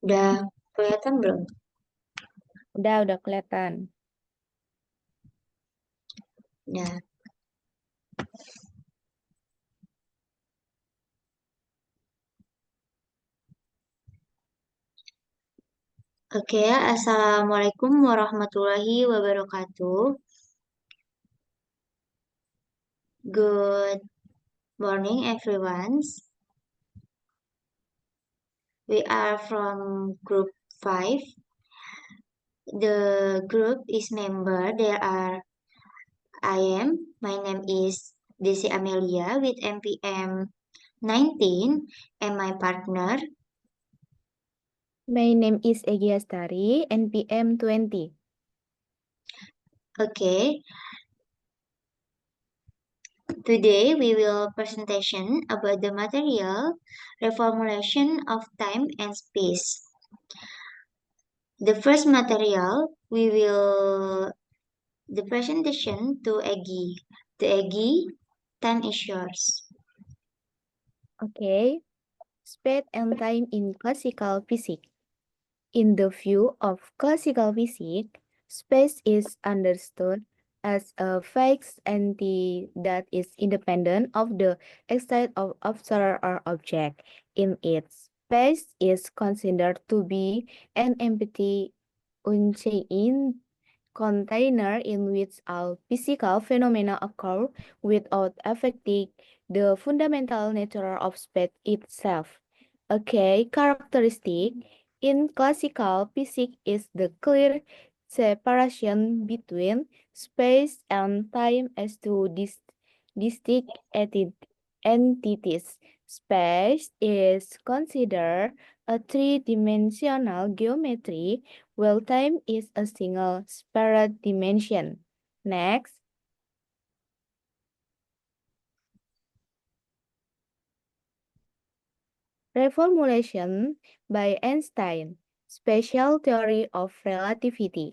Udah kelihatan belum? Udah kelihatan. Nah, oke ya. Assalamualaikum warahmatullahi wabarakatuh. Good morning, everyone. We are from group 5. The group is member. My name is Desi Amelia with MPM 19 and my partner. My name is Egy Astari, NPM 20. Okay. Today we will presentation about the material reformulation of time and space. The first material we will the presentation to Egi. To Egi, time is yours. Okay. Space and time in classical physics. In the view of classical physics, space is understood as a fixed entity that is independent of the state of observer or object. In it, space is considered to be an empty, unchanged container in which all physical phenomena occur without affecting the fundamental nature of space itself. A key characteristic in classical physics is the clear separation between space and time as two distinct entities. Space is considered a three-dimensional geometry, while time is a single spiral dimension. Next, reformulation by Einstein, special theory of relativity.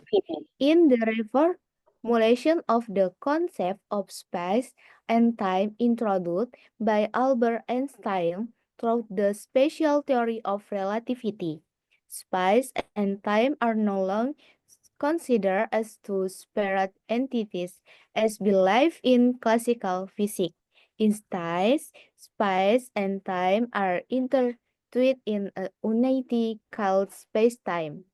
In the reformulation of the concept of space and time introduced by Albert Einstein through the special theory of relativity, space and time are no longer considered as two separate entities as believed in classical physics. Instead, space and time are intertwined in a unity called space-time.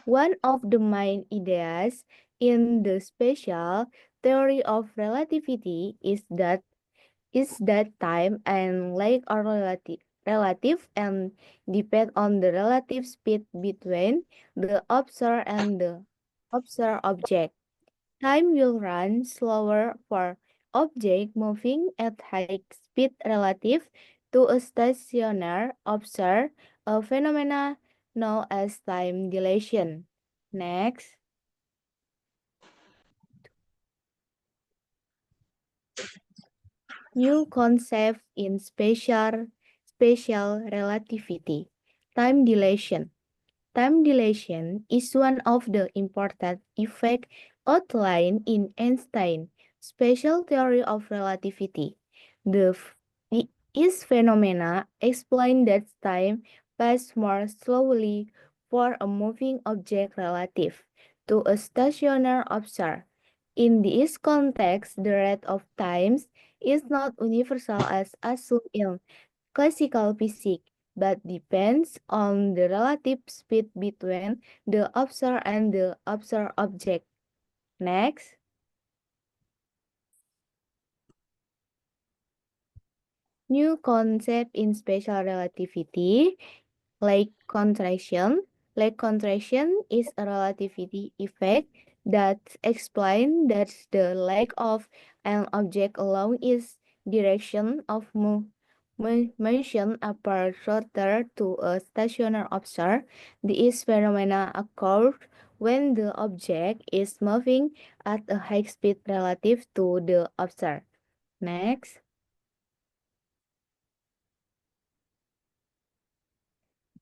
One of the main ideas in the special theory of relativity is that time and length are relative and depend on the relative speed between the observer and the observed object. Time will run slower for object moving at high speed relative to a stationary observer, a phenomena known as time dilation. Next, new concept in special relativity. Time dilation. Time dilation is one of the important effects outlined in Einstein's special theory of relativity. The is phenomena explain that time passes more slowly for a moving object relative to a stationary observer. In this context, the rate of times is not universal as assumed in classical physics, but depends on the relative speed between the observer and the observed object. Next, new concept in special relativity, like contraction. Like contraction is a relativity effect that explains that the leg of an object along its direction of motion apart shorter to a stationary observer. These phenomena occur when the object is moving at a high speed relative to the observer. Next.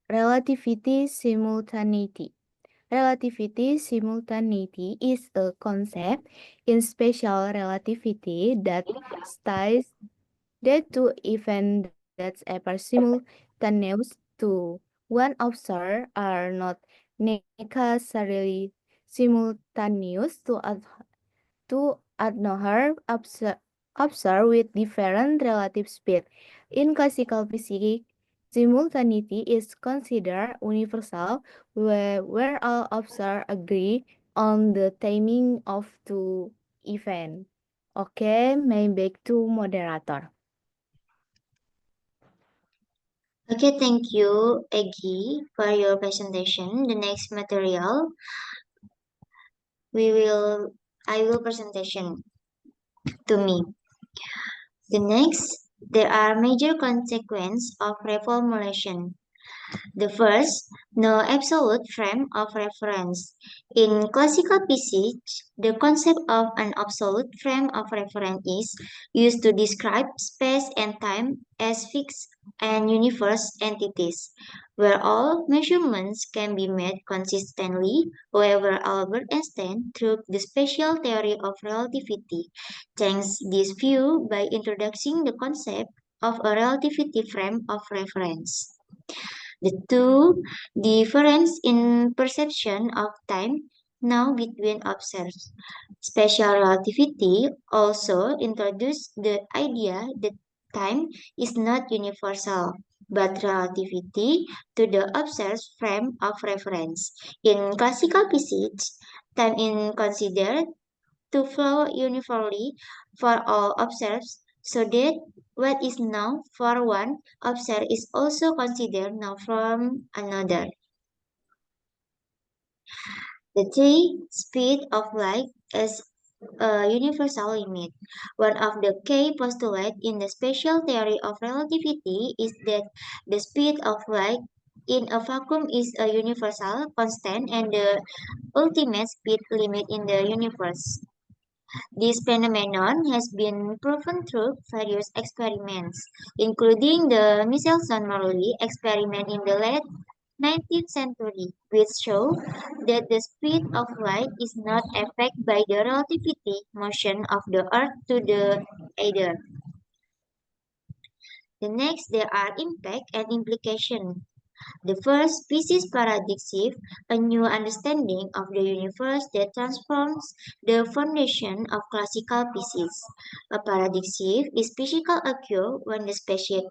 Relativity simultaneity. Relativity simultaneity is a concept in special relativity that states that two events that appear simultaneous to one observer are not necessarily simultaneous to another observer with different relative speed. In classical physics, simultaneity is considered universal where all observers agree on the timing of two events. Okay, maybe back to moderator. Okay, thank you, Eggy, for your presentation. The next material we will I will presentation to me. The next, there are major consequences of reformulation. The first, no absolute frame of reference. In classical physics, the concept of an absolute frame of reference is used to describe space and time as fixed and universe entities, where all measurements can be made consistently. However, Albert Einstein took the special theory of relativity, changed this view by introducing the concept of a relativity frame of reference. The two difference in perception of time now between observers. Special relativity also introduced the idea that time is not universal, but relativity to the observer's frame of reference. In classical physics, time is considered to flow uniformly for all observers, so that what is known for one observer is also considered known from another. The three speed of light is a universal limit. One of the key postulates in the special theory of relativity is that the speed of light in a vacuum is a universal constant and the ultimate speed limit in the universe. This phenomenon has been proven through various experiments, including the Michelson-Morley experiment in the late 19th century, which show that the speed of light is not affected by the relativity motion of the Earth to the ether. The next, there are impact and implication. The first, species paradigm shift, a new understanding of the universe that transforms the foundation of classical physics. A paradigm shift is physical occur when the spatial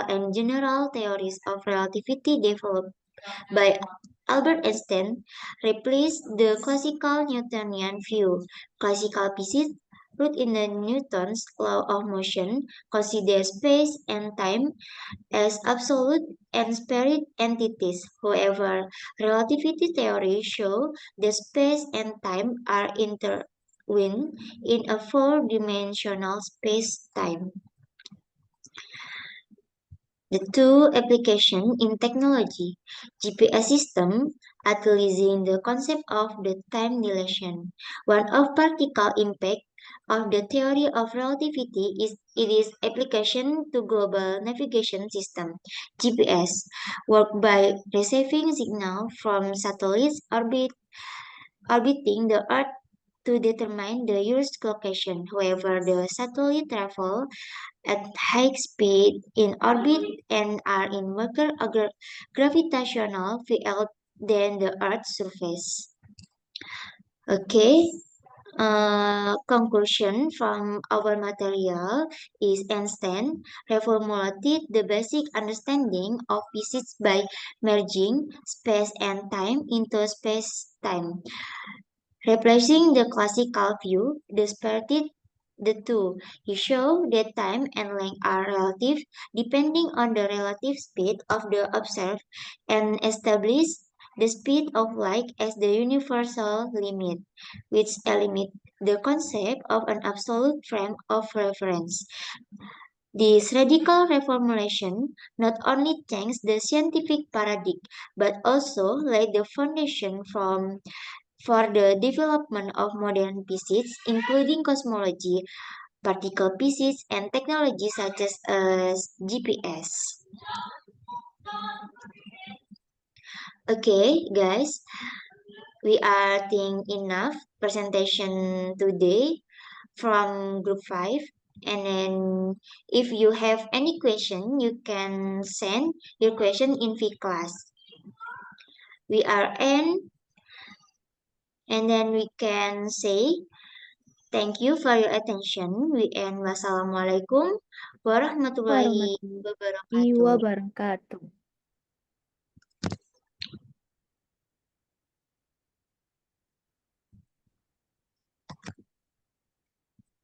and general theories of relativity developed by Albert Einstein replaced the classical Newtonian view. Classical physics, rooted in the Newton's law of motion, considers space and time as absolute and spirit entities. However, relativity theory shows that space and time are intertwined in a four-dimensional space-time. The two applications in technology, GPS system, utilizing the concept of the time dilation. One of practical impact of the theory of relativity is its application to global navigation system, GPS, work by receiving signal from satellites orbiting the Earth to determine the Earth's location. However, the satellite travel at high speed in orbit and are in weaker gravitational field than the Earth's surface. Okay, conclusion from our material is Einstein reformulated the basic understanding of physics by merging space and time into space-time. Replacing the classical view, separated the two. He showed that time and length are relative depending on the relative speed of the observed and established the speed of light as the universal limit, which eliminates the concept of an absolute frame of reference. This radical reformulation not only changed the scientific paradigm but also laid the foundation for the development of modern physics, including cosmology, particle physics, and technology such as GPS. Okay, guys, we are think enough presentation today from group 5. And then if you have any question, you can send your question in V class. We are in, and then we can say thank you for your attention. We end. Wassalamualaikum warahmatullahi Warahmatullahi wabarakatuh. wabarakatuh.